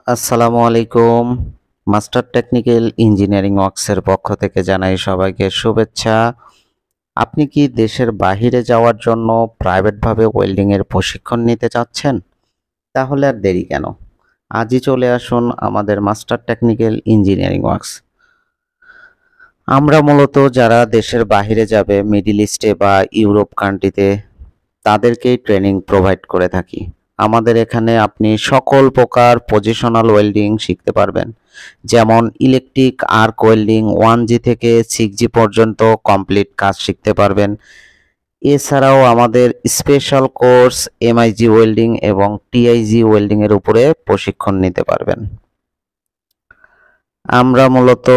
আসসালামু আলাইকুম। Master technical engineering ওয়ার্কসের পক্ষ থেকে জানাই সবাইকে শুভেচ্ছা। আপনি কি দেশের বাহিরে যাওয়ার জন্য প্রাইভেটভাবে ওয়েল্ডিংয়ের প্রশিক্ষণ নিতে চাচ্ছেন? তাহলে আর দেরি কেন? আজই চলে আসুন আমাদের মাস্টার টেকনিক্যাল ইঞ্জিনিয়ারিং ওয়ার্কস। আমরা মূলত যারা দেশের বাহিরে যাবে, মিডল ইস্টে বা ইউরোপ কান্ট্রিতে, তাদেরকেই ট্রেনিং প্রোভাইড করে থাকি। আমাদের এখানে আপনি সকল প্রকার পজিশনাল ওয়েল্ডিং শিখতে পারবেন, যেমন ইলেকট্রিক আর্ক ওয়েল্ডিং 1G থেকে 6G পর্যন্ত কমপ্লিট কাজ শিখতে পারবেন। এছাড়াও আমাদের স্পেশাল কোর্স MIG ওয়েল্ডিং এবং TIG ওয়েল্ডিং এর উপরে প্রশিক্ষণ নিতে পারবেন। আমরা মূলত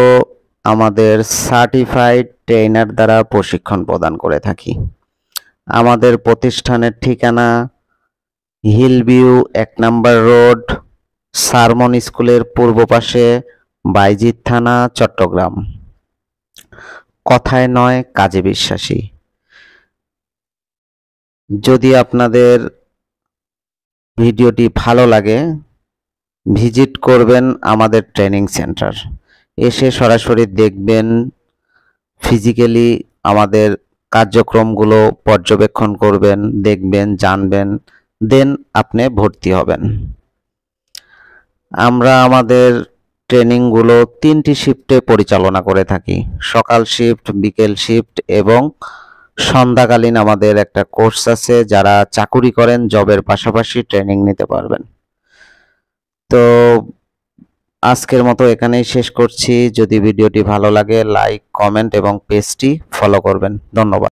আমাদের সার্টিফাইড ট্রেনার দ্বারা প্রশিক্ষণ প্রদান করে থাকি। আমাদের প্রতিষ্ঠানের ঠিকানা হিলভিউ 1 নম্বর রোড, সারমন স্কুলের পূর্ব পাশে, বাইজিৎ থানা, চট্টগ্রাম। কথায় নয় কাজে বিশ্বাসী। যদি আপনাদের ভিডিওটি ভালো লাগে, ভিজিট করবেন আমাদের ট্রেনিং সেন্টার। এসে সরাসরি দেখবেন, ফিজিক্যালি আমাদের কার্যক্রমগুলো পর্যবেক্ষণ করবেন, দেখবেন, জানবেন, দেন আপনি ভর্তি হবেন। আমরা আমাদের ট্রেনিংগুলো 3টি শিফটে পরিচালনা করে থাকি। সকাল শিফট, বিকেল শিফট এবং সন্ধ্যাকালীন আমাদের একটা কোর্স আছে। যারা চাকুরি করেন, জবের পাশাপাশি ট্রেনিং নিতে পারবেন। তো আজকের মতো এখানেই শেষ করছি। যদি ভিডিওটি ভালো লাগে, লাইক, কমেন্ট এবং পেজটি ফলো করবেন। ধন্যবাদ।